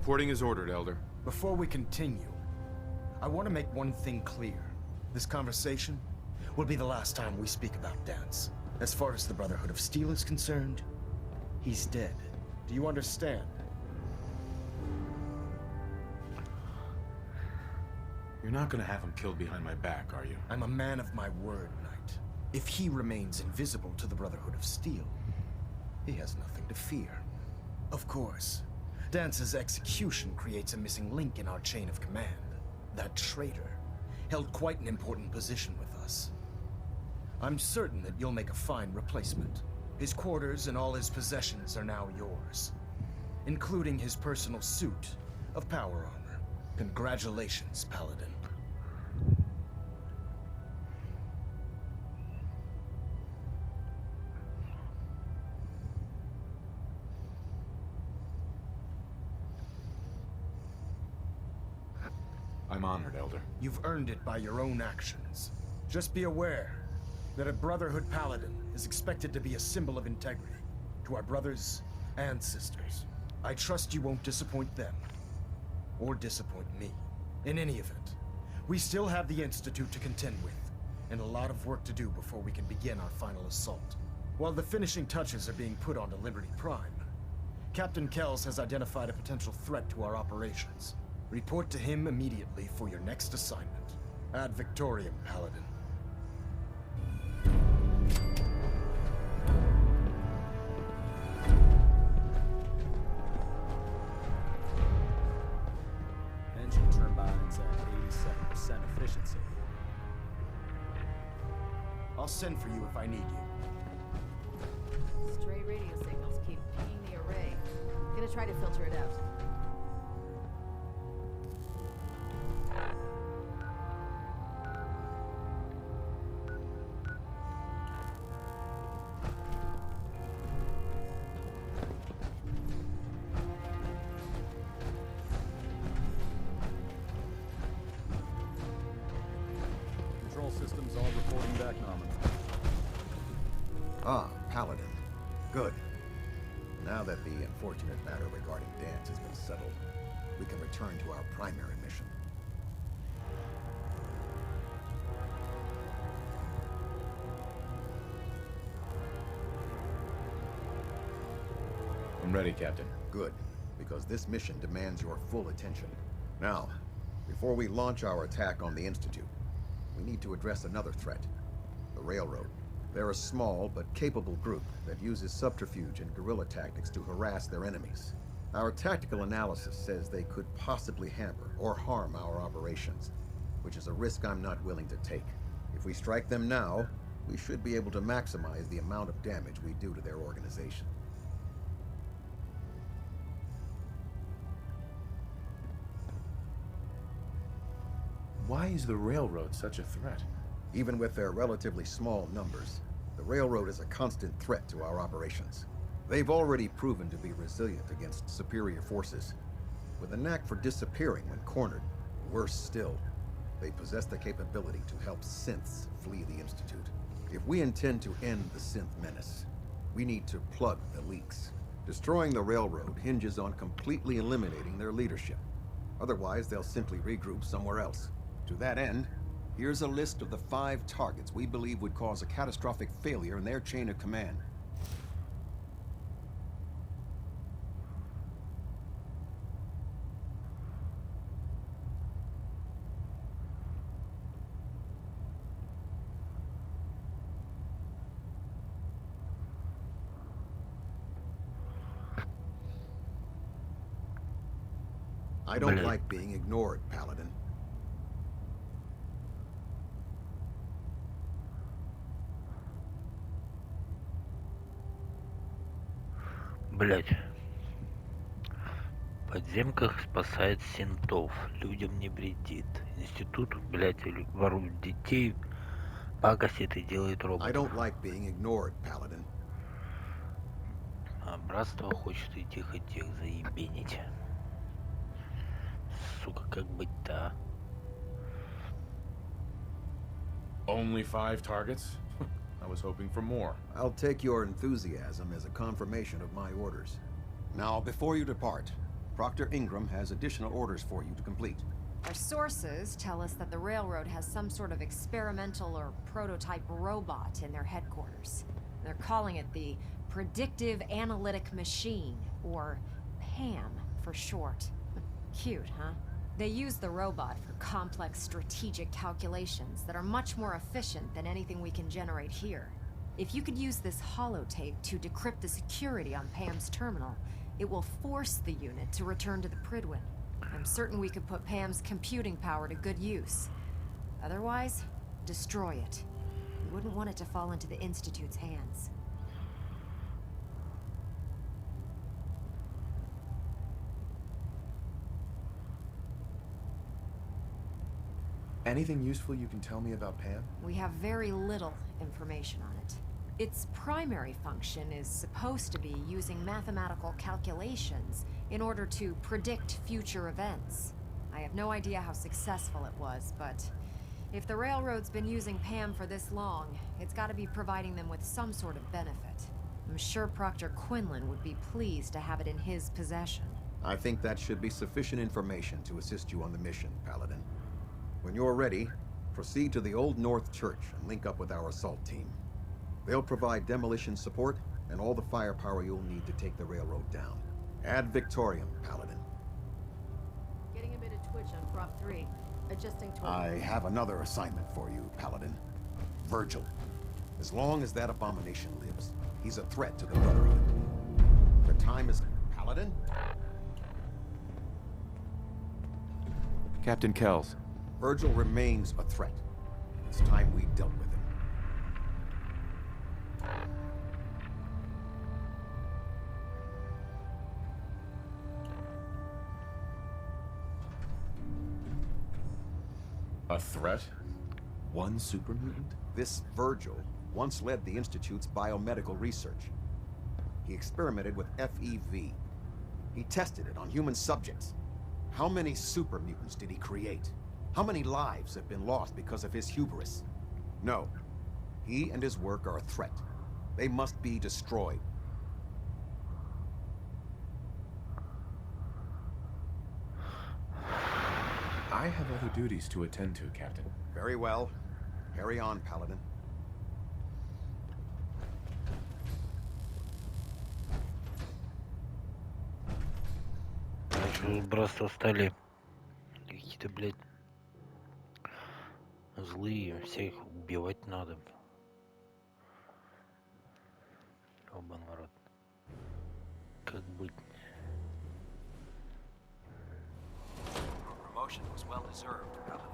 Reporting is ordered, Elder. Before we continue, I want to make one thing clear. This conversation will be the last time we speak about Danse. As far as the Brotherhood of Steel is concerned, he's dead. Do you understand? You're not gonna have him killed behind my back, are you? I'm a man of my word, Knight. If he remains invisible to the Brotherhood of Steel, he has nothing to fear. Of course, Dance's execution creates a missing link in our chain of command. That traitor held quite an important position with us. I'm certain that you'll make a fine replacement. His quarters and all his possessions are now yours, including his personal suit of power armor. Congratulations, Paladin. I'm honored, Elder. You've earned it by your own actions. Just be aware that a Brotherhood Paladin is expected to be a symbol of integrity to our brothers and sisters. I trust you won't disappoint them, or disappoint me. In any event, we still have the Institute to contend with, and a lot of work to do before we can begin our final assault. While the finishing touches are being put onto Liberty Prime, Captain Kells has identified a potential threat to our operations. Report to him immediately for your next assignment. Ad Victoriam, Paladin. Engine turbines at 87% efficiency. I'll send for you if I need you. Stray radio signals keep pinging the array. Gonna try to filter it out. Control systems all reporting back nominal. Ah, Paladin. Good. Now that the unfortunate matter regarding Danse has been settled, we can return to our primary mission. I'm ready, Captain. Good, because this mission demands your full attention. Now, before we launch our attack on the Institute, we need to address another threat, the Railroad. They're a small but capable group that uses subterfuge and guerrilla tactics to harass their enemies. Our tactical analysis says they could possibly hamper or harm our operations, which is a risk I'm not willing to take. If we strike them now, we should be able to maximize the amount of damage we do to their organization. Why is the Railroad such a threat? Even with their relatively small numbers, the Railroad is a constant threat to our operations. They've already proven to be resilient against superior forces, with a knack for disappearing when cornered. Worse still, they possess the capability to help synths flee the Institute. If we intend to end the synth menace, we need to plug the leaks. Destroying the Railroad hinges on completely eliminating their leadership. Otherwise, they'll simply regroup somewhere else. To that end, here's a list of the 5 targets we believe would cause a catastrophic failure in their chain of command. I don't like being ignored, Paladin. Блять. В подземках спасает синтов, людям не вредит. Институт, блять, ворует детей, пакостит и делает I роботов. don't like being ignored, Paladin. А братство хочет и тех заебенить. Сука, как быть-то? Only 5 targets? I was hoping for more. I'll take your enthusiasm as a confirmation of my orders. Now, before you depart, Proctor Ingram has additional orders for you to complete. Our sources tell us that the railroad has some sort of experimental or prototype robot in their headquarters. They're calling it the Predictive Analytic Machine, or PAM for short. Cute, huh? They use the robot for complex strategic calculations that are much more efficient than anything we can generate here. If you could use this holotape to decrypt the security on PAM's terminal, it will force the unit to return to the Prydwen. I'm certain we could put PAM's computing power to good use. Otherwise, destroy it. We wouldn't want it to fall into the Institute's hands. Anything useful you can tell me about Pam? We have very little information on it. Its primary function is supposed to be using mathematical calculations in order to predict future events. I have no idea how successful it was, but if the railroad's been using Pam for this long, it's got to be providing them with some sort of benefit. I'm sure Proctor Quinlan would be pleased to have it in his possession. I think that should be sufficient information to assist you on the mission, Paladin. When you're ready, proceed to the Old North Church and link up with our assault team. They'll provide demolition support and all the firepower you'll need to take the railroad down. Ad Victoriam, Paladin. Getting a bit of twitch on Prop 3. Adjusting to... I have another assignment for you, Paladin. Virgil. As long as that abomination lives, he's a threat to the Brotherhood. The time is... Paladin? Captain Kells. Virgil remains a threat. It's time we dealt with him. A threat? One super mutant? This Virgil once led the Institute's biomedical research. He experimented with FEV. He tested it on human subjects. How many super mutants did he create? How many lives have been lost because of his hubris? No. He and his work are a threat. They must be destroyed. I have other duties to attend to, Captain. Very well. Carry on, Paladin. Просто стали какие-то, блядь, злые, всех убивать надо. Оба народ. Как быть? Promotion was well deserved, Paladin.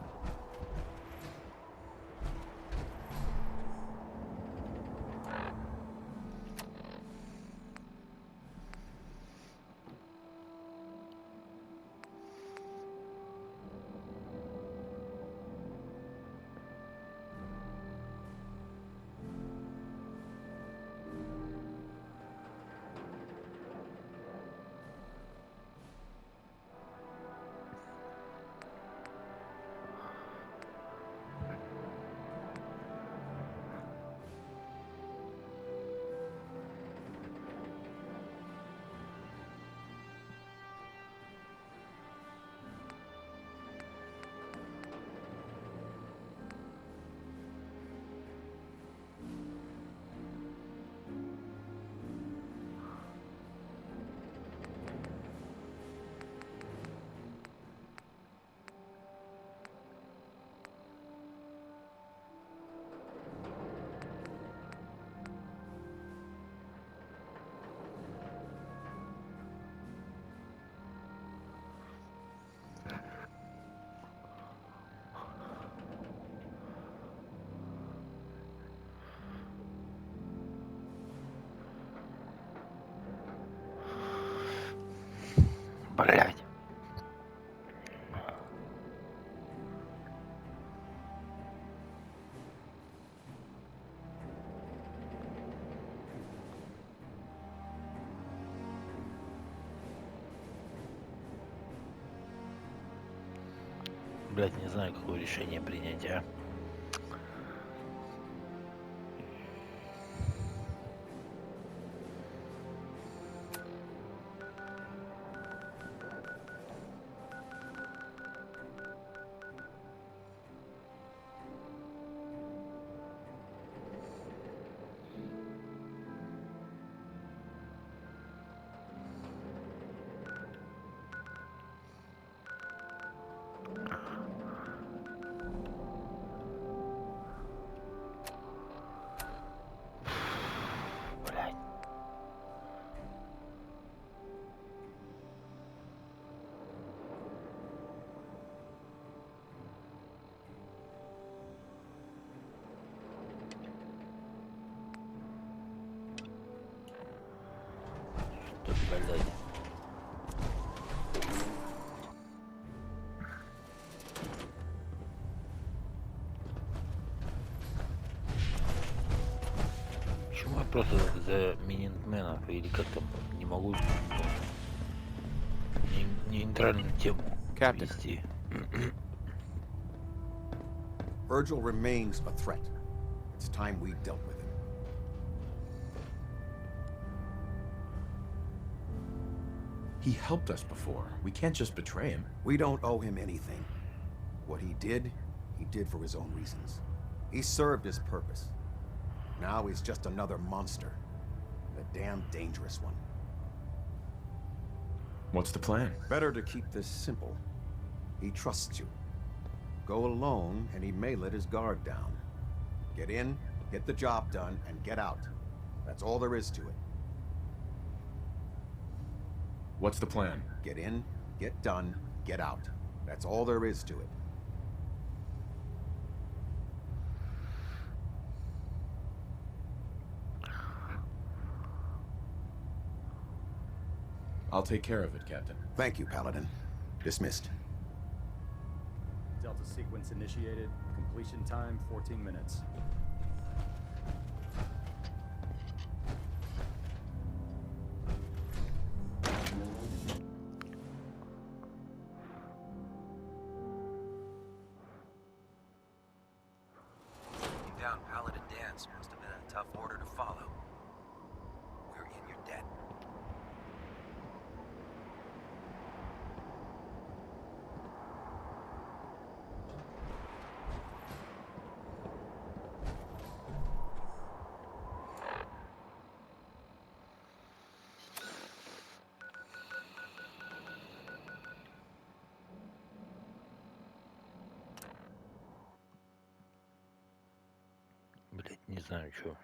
Блядь. Блядь, не знаю, какое решение принять, а. сказать. Почему я просто за Минитменов или как там не могу нейтральную тему Captain. вести? Virgil remains a threat. It's time we dealt with him. He helped us before. We can't just betray him. We don't owe him anything. What he did for his own reasons. He served his purpose. Now he's just another monster. And a damn dangerous one. What's the plan? Better to keep this simple. He trusts you. Go alone, and he may let his guard down. Get in, get the job done, and get out. That's all there is to it. What's the plan? Get in, get done, get out. That's all there is to it. I'll take care of it, Captain. Thank you, Paladin. Dismissed. Delta sequence initiated. Completion time 14 minutes. Taking down Paladin Dance must have been a tough order to follow. We're in your debt. Блять, не знаю, что.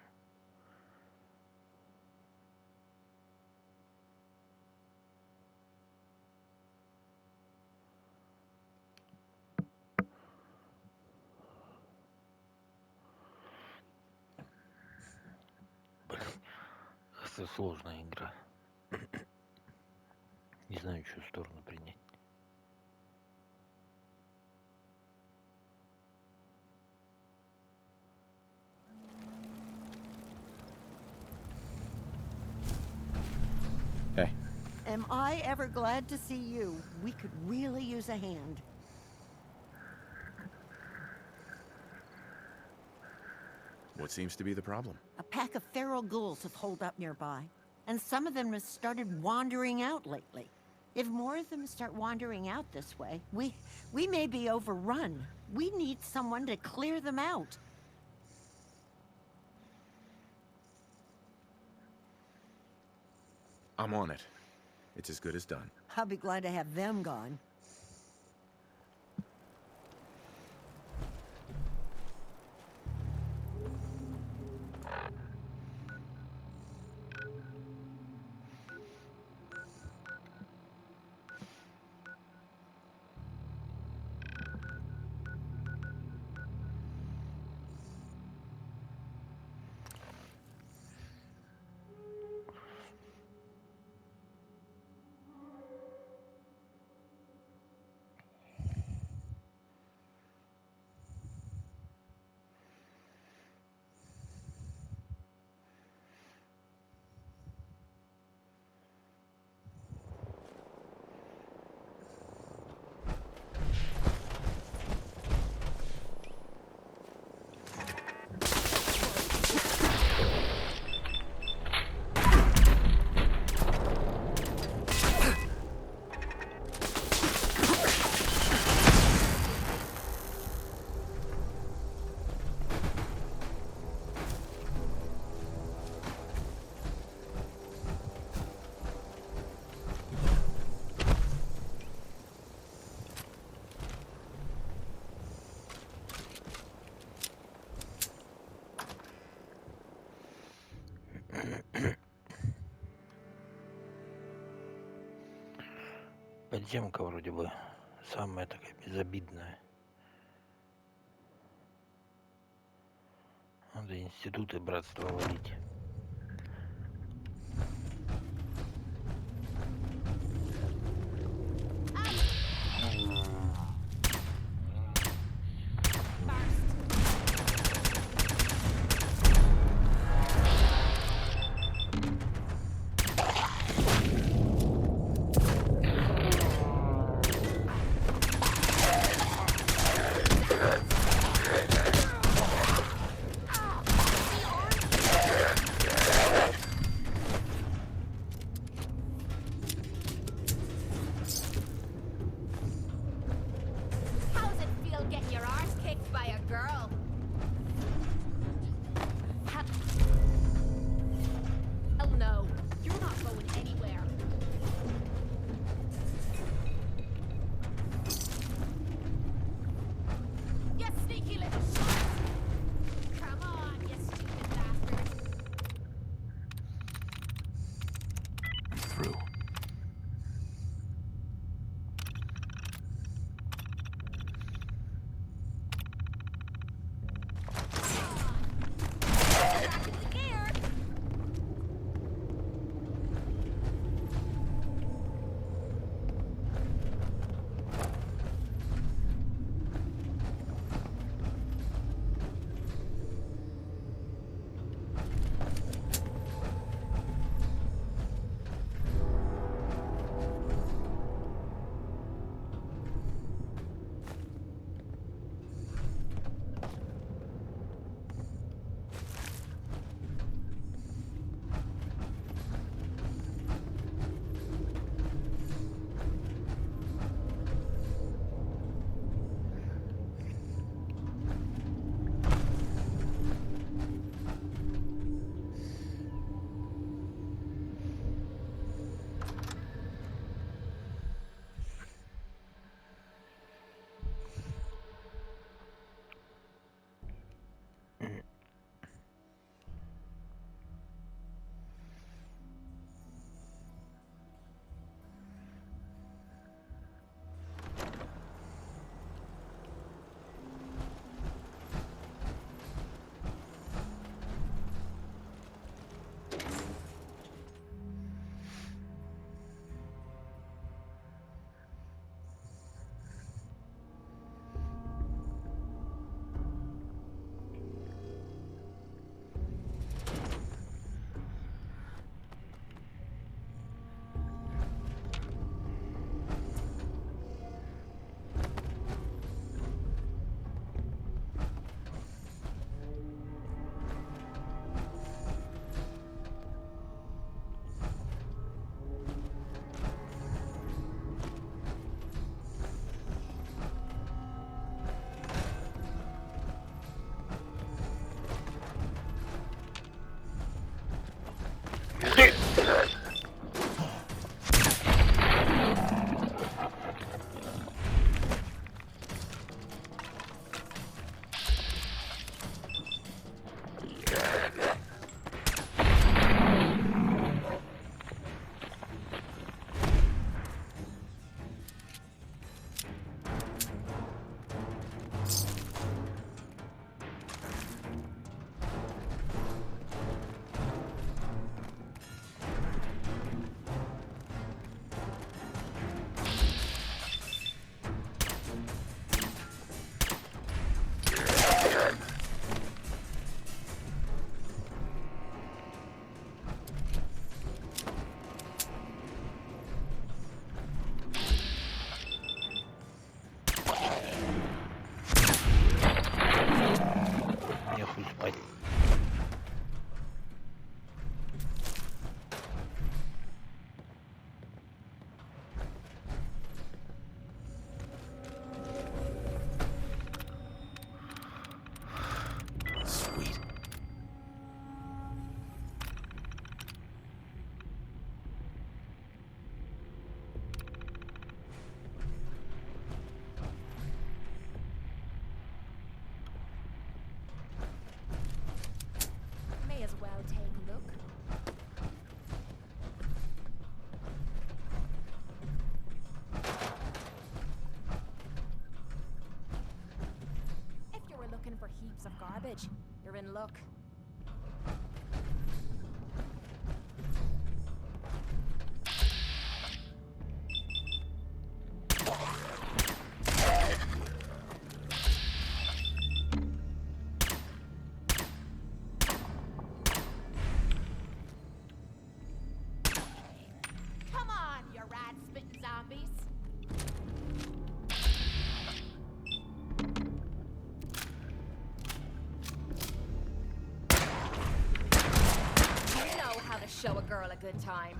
Блин, это сложная игра. Не знаю, чью сторону принять. Hey, Am I ever glad to see you? We could really use a hand. what seems to be the problem? A pack of feral ghouls have holed up nearby, and some of them have started wandering out lately. If more of them start wandering out this way, we may be overrun. We need someone to clear them out. I'm on it. It's as good as done. I'll be glad to have them gone. Подземка вроде бы самая такая безобидная. Надо институты братства валить. off garbage, you're in luck. Come on, you rat-spitting zombies. You know how to show a girl a good time.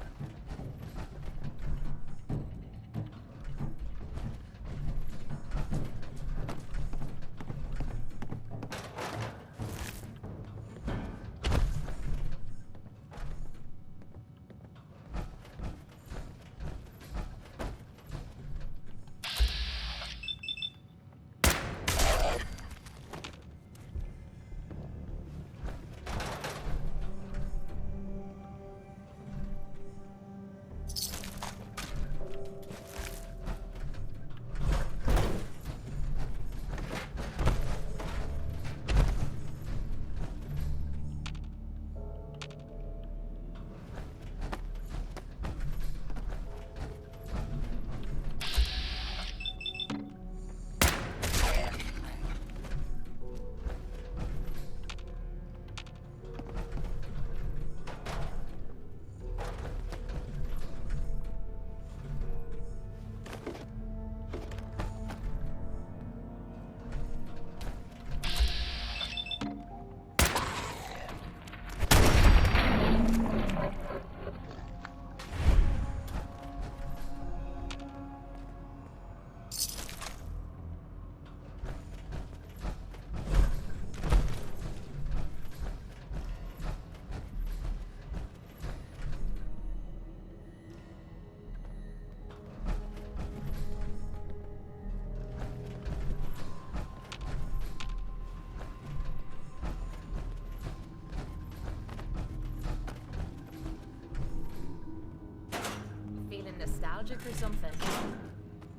Feeling nostalgic or something?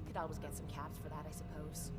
Could always get some caps for that, I suppose.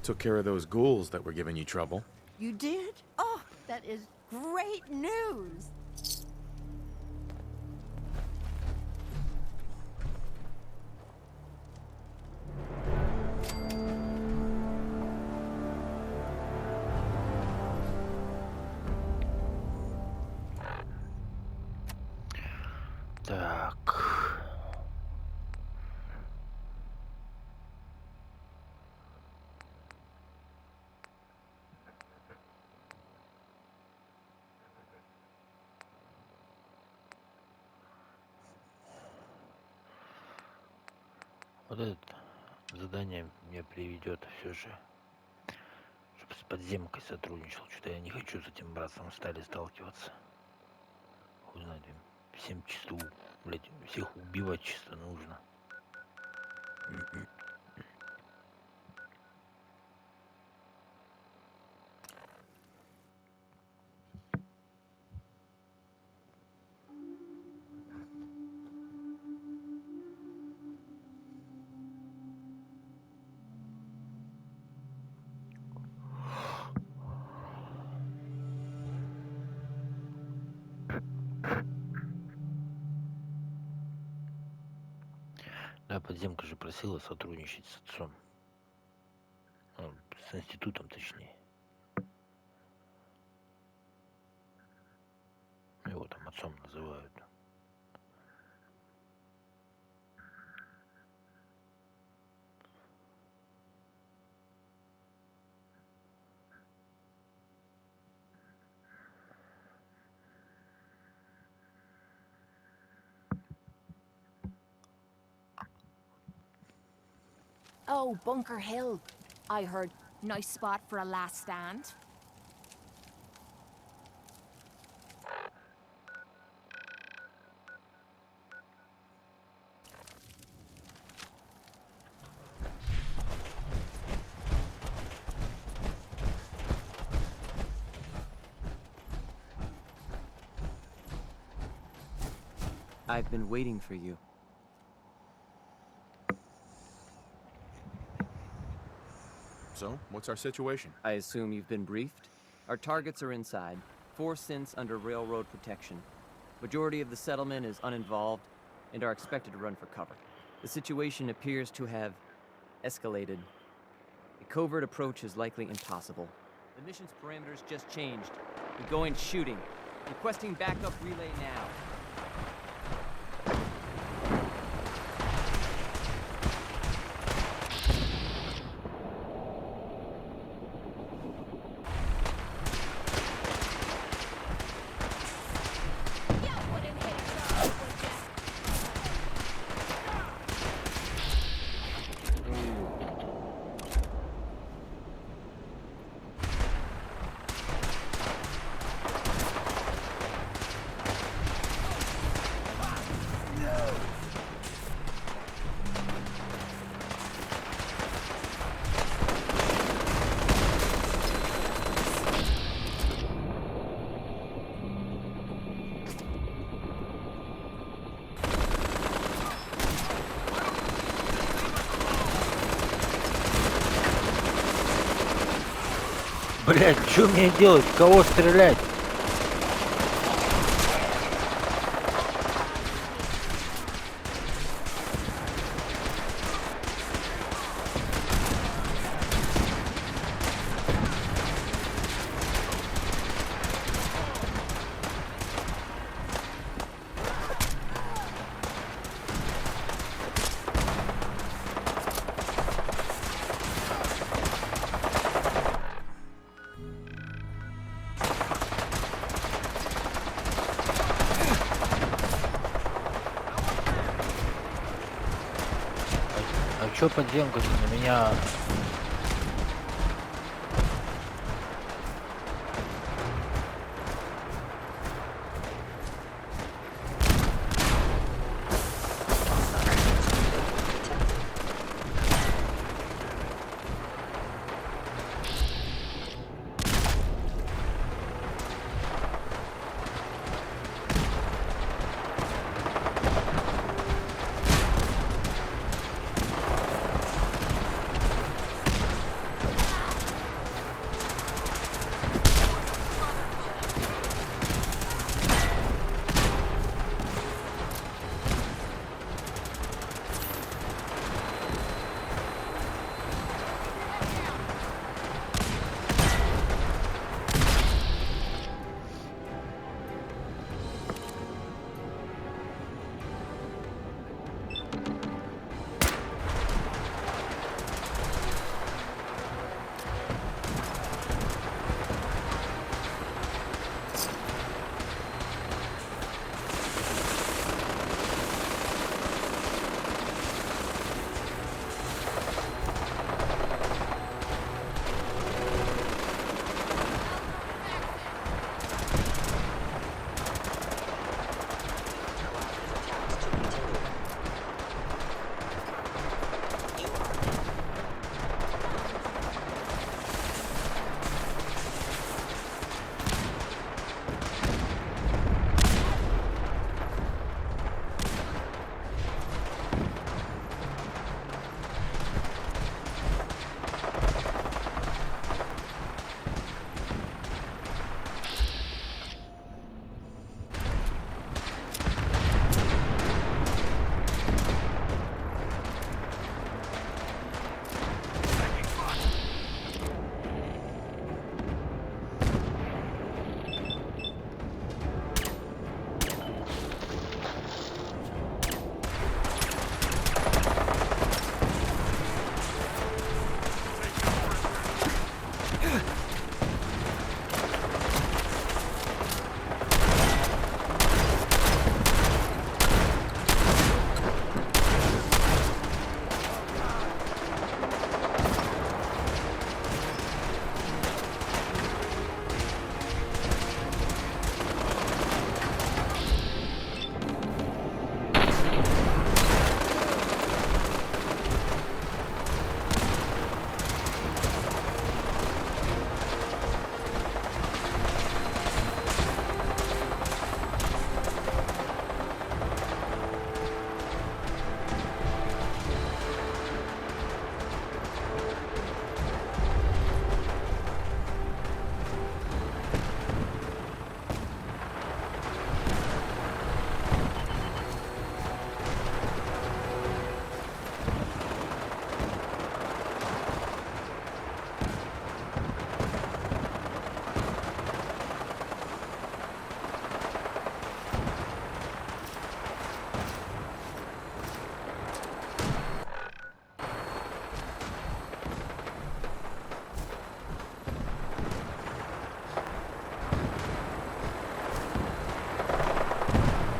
Took care of those ghouls that were giving you trouble. You did? Oh, that is great news. Так. Вот это задание меня приведет все же, чтобы с подземкой сотрудничал. Что-то я не хочу с этим братством стали сталкиваться. Хуй знает, им всем чисто, блядь, всех убивать чисто нужно. Да, подземка же просила сотрудничать с отцом. Ну, с институтом, точнее. Его там отцом называют. Oh, Bunker Hill. I heard. Nice spot for a last stand. I've been waiting for you. So, what's our situation? I assume you've been briefed? Our targets are inside. 4 synths under railroad protection. Majority of the settlement is uninvolved and are expected to run for cover. The situation appears to have escalated. A covert approach is likely impossible. The mission's parameters just changed. We're going shooting. Requesting backup relay now. Блять, что мне делать? В кого стрелять? А чё подземка-то на меня?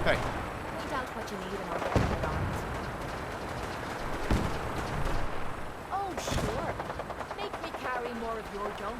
Hey. Point out what you need and I'll get it on it. Oh, sure. Make me carry more of your junk.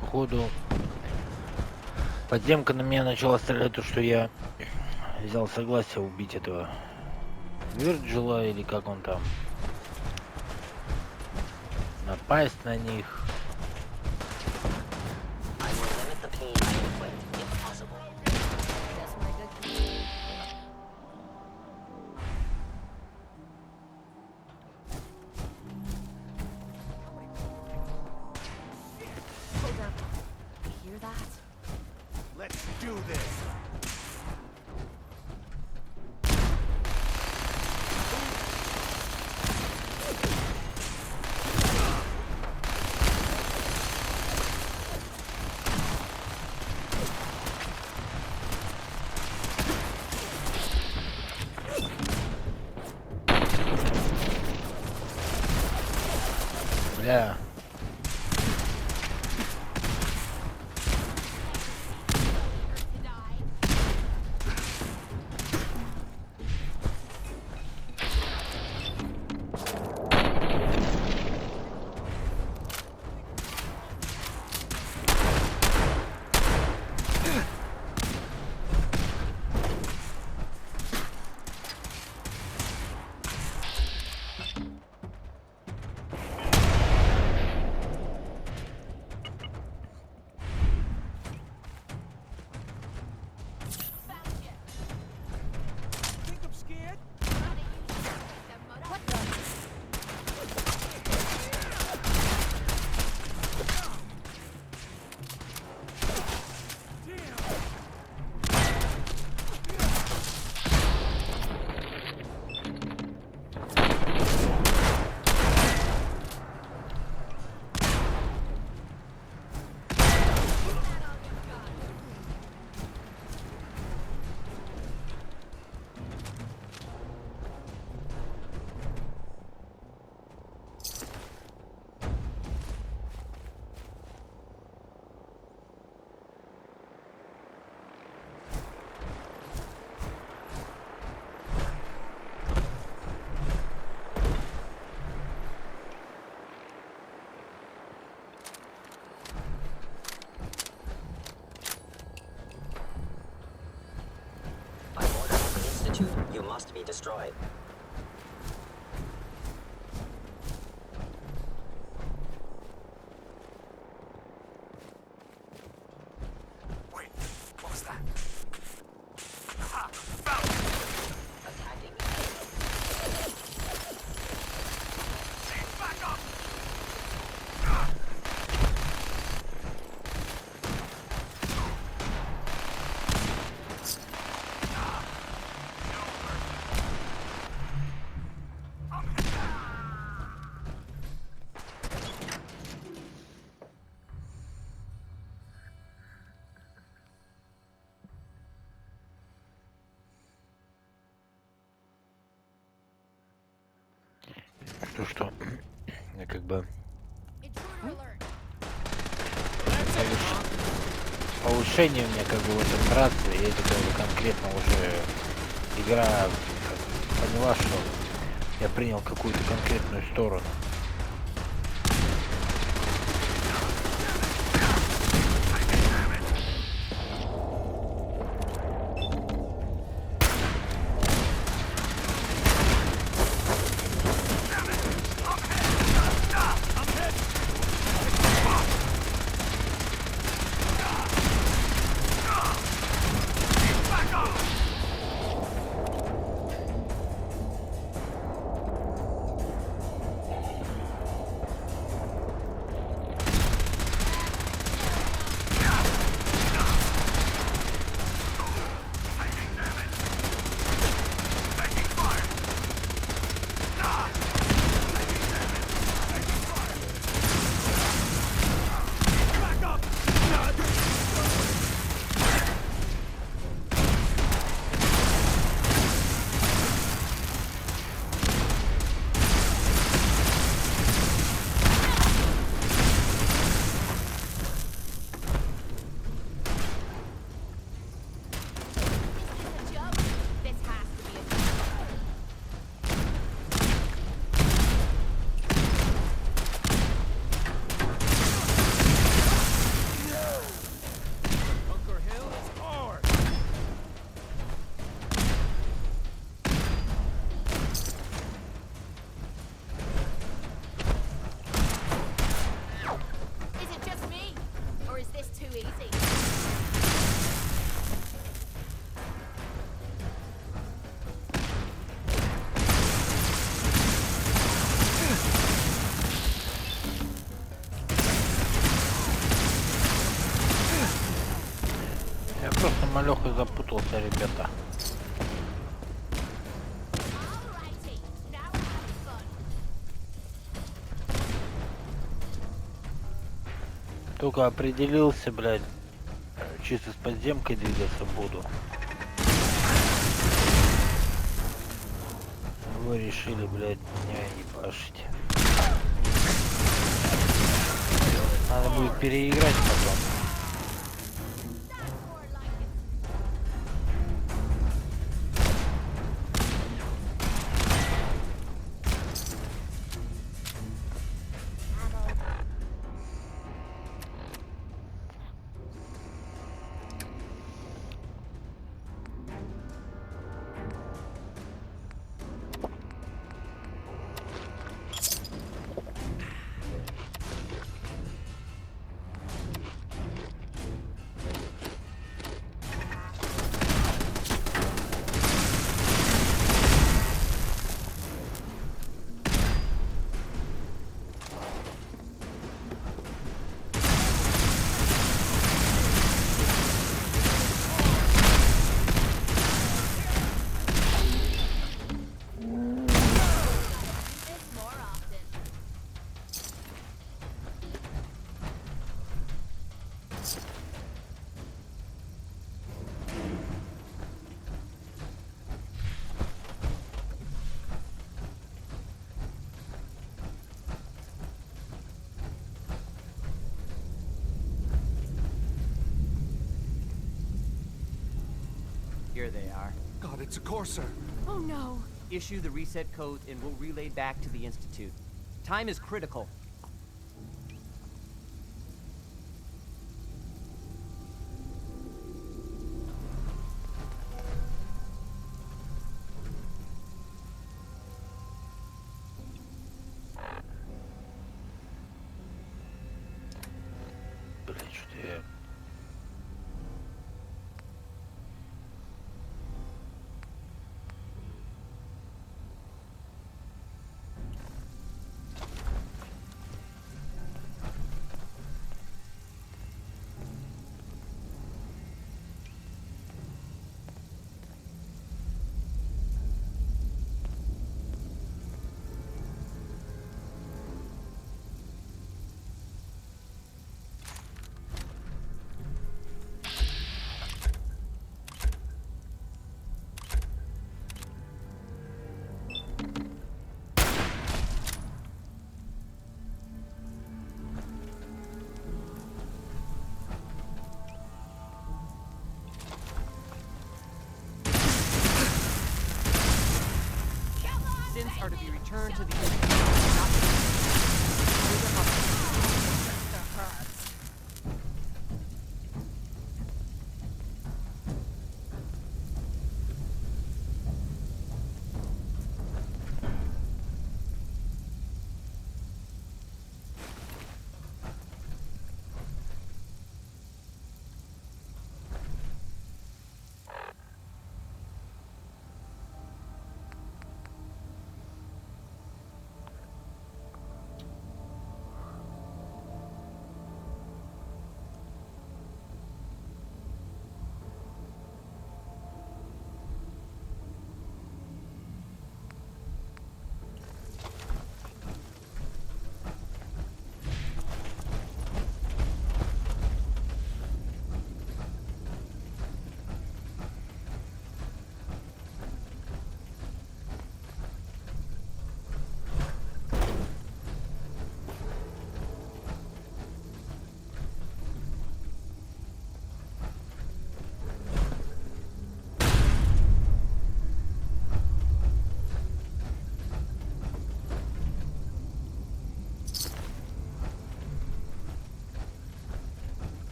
Походу, подземка на меня начала стрелять, то что я взял согласие убить этого Вирджила, или как он там, напасть на них. Бля. You must be destroyed. Wait, what was that? Aha! Found it! Attacking. Back up! То, что я как бы повышение у меня как бы в этом братстве, я это как бы конкретно уже игра поняла, что я принял какую-то конкретную сторону. Просто малёха запутался, ребята. Только определился, блядь, чисто с подземкой двигаться буду. Вы решили, блядь, меня ебашить. Надо будет переиграть потом. Here they are. God, it's a Corsair. Oh no. Issue the reset codes and we'll relay back to the Institute. Time is critical. Блин, что я... return to the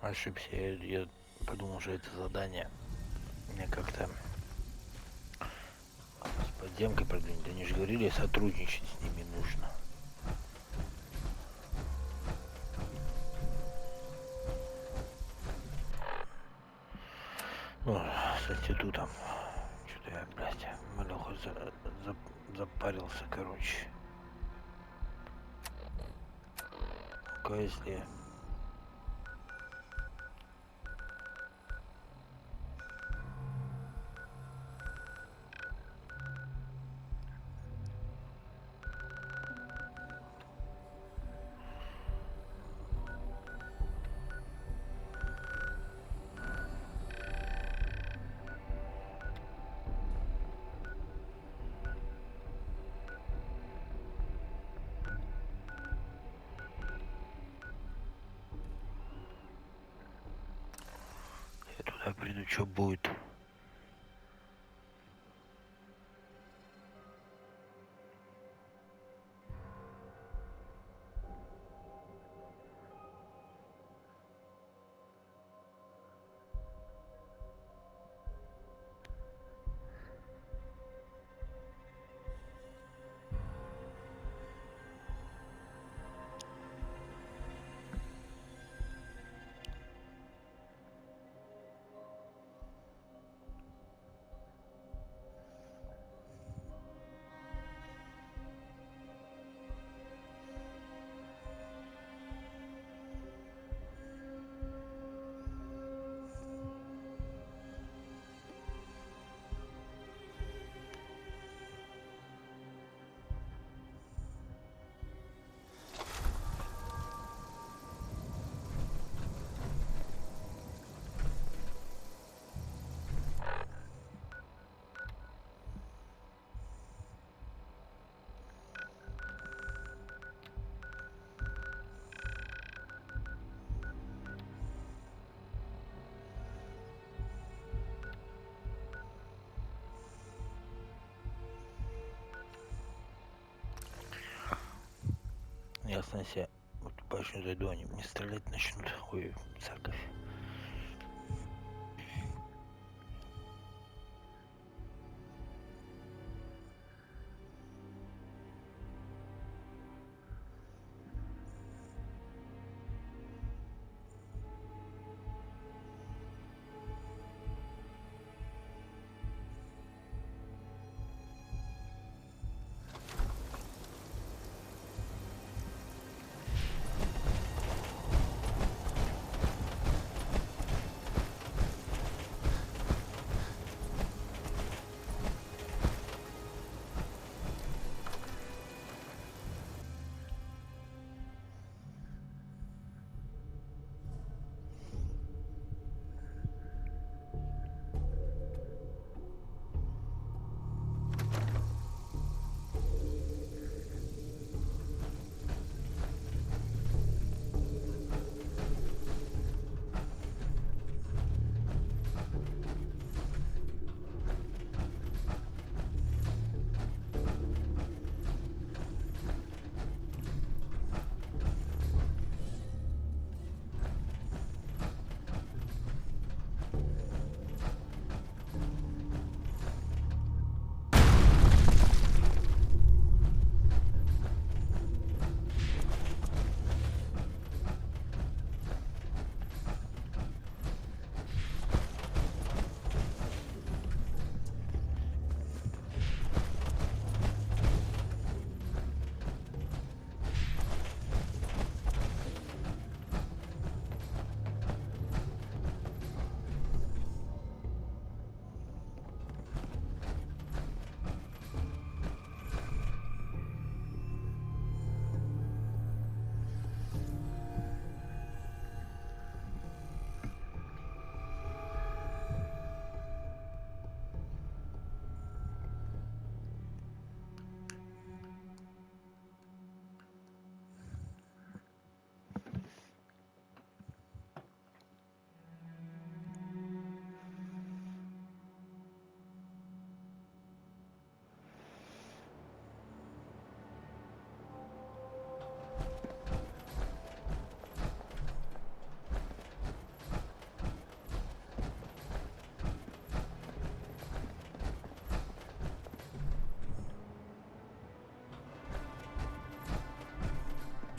Ошибся, я подумал, что это задание. Мне как-то с подземкой продвинуть. Они же говорили, сотрудничать с ними нужно. Ну, с институтом. Что-то я, блядь, малёха запарился, короче. Если туда приду, что будет. Ясно себе. Вот по башню зайду, они мне стрелять начнут. Ой, церковь.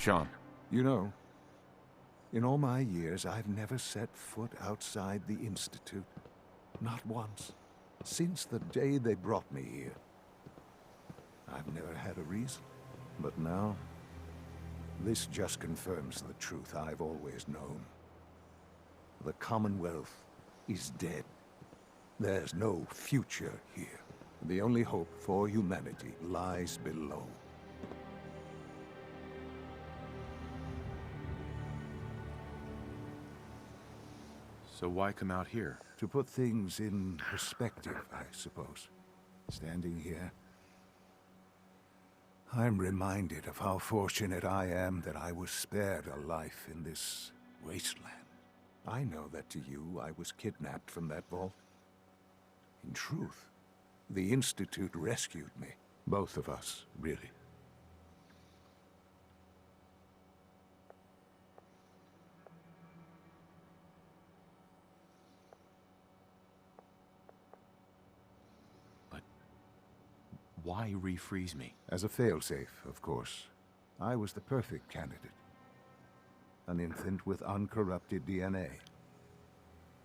Sean. You know, in all my years, I've never set foot outside the Institute. Not once. Since the day they brought me here. I've never had a reason. But now, this just confirms the truth I've always known. The Commonwealth is dead. There's no future here. The only hope for humanity lies below. So why come out here? To put things in perspective, I suppose. Standing here, I'm reminded of how fortunate I am that I was spared a life in this wasteland. I know that to you, I was kidnapped from that vault. In truth, the Institute rescued me. Both of us, really. Why refreeze me? As a failsafe, of course. I was the perfect candidate. An infant with uncorrupted DNA.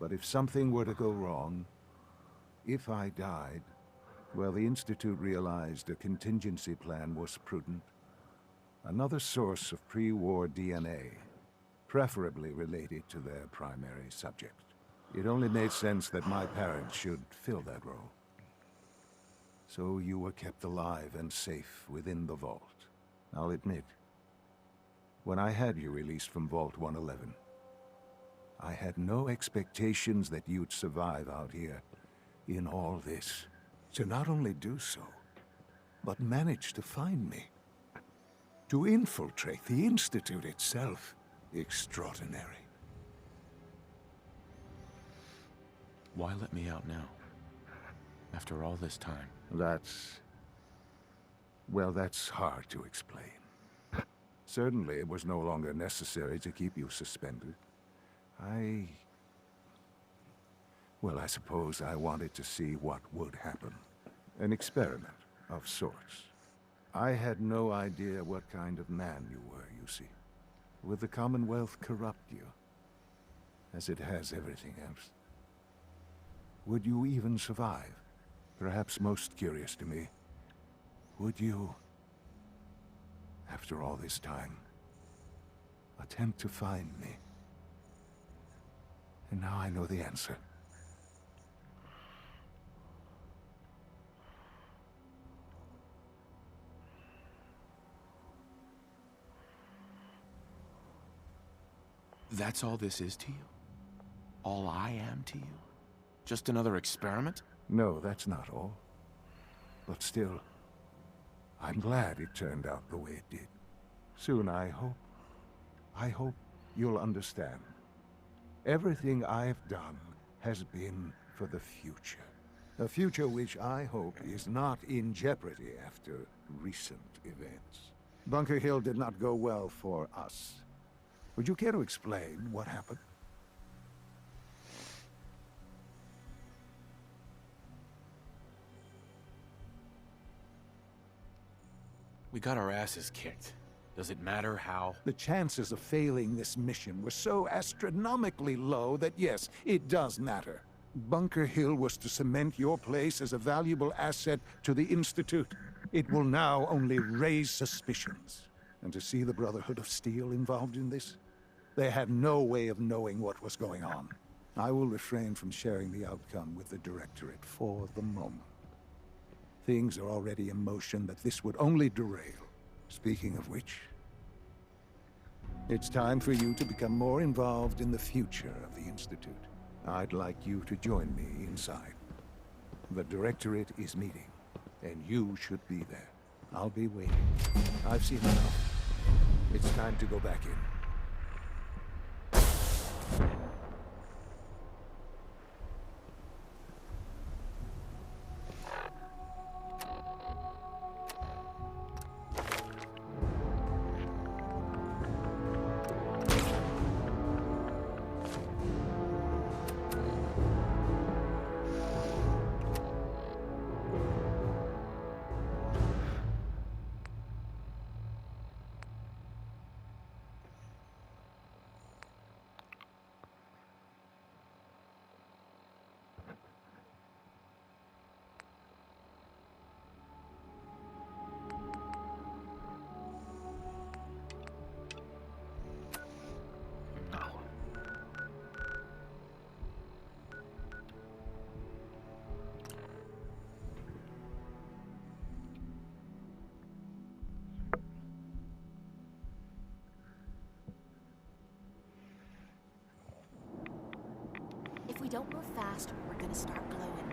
But if something were to go wrong, if I died, well, the Institute realized a contingency plan was prudent. Another source of pre-war DNA, preferably related to their primary subject. It only made sense that my parents should fill that role. So you were kept alive and safe within the vault. I'll admit, when I had you released from Vault 111, I had no expectations that you'd survive out here in all this. To not only do so, but manage to find me. To infiltrate the Institute itself. Extraordinary. Why let me out now? After all this time? Well, that's hard to explain. Certainly it was no longer necessary to keep you suspended. Well, I suppose I wanted to see what would happen. An experiment of sorts. I had no idea what kind of man you were, you see. Would the Commonwealth corrupt you, as it has everything else? Would you even survive? Perhaps most curious to me, would you, after all this time, attempt to find me? And now I know the answer. That's all this is to you? All I am to you? Just another experiment? No, that's not all. But still, I'm glad it turned out the way it did. Soon, I hope you'll understand. Everything I've done has been for the future. A future which I hope is not in jeopardy after recent events. Bunker Hill did not go well for us. Would you care to explain what happened? We got our asses kicked. Does it matter how? The chances of failing this mission were so astronomically low that yes, it does matter. Bunker Hill was to cement your place as a valuable asset to the Institute. It will now only raise suspicions. And to see the Brotherhood of Steel involved in this? They had no way of knowing what was going on. I will refrain from sharing the outcome with the Directorate for the moment. Things are already in motion that this would only derail. Speaking of which, it's time for you to become more involved in the future of the Institute. I'd like you to join me inside. The Directorate is meeting, and you should be there. I'll be waiting. I've seen enough. It's time to go back in. If we don't move fast, we're gonna start glowing.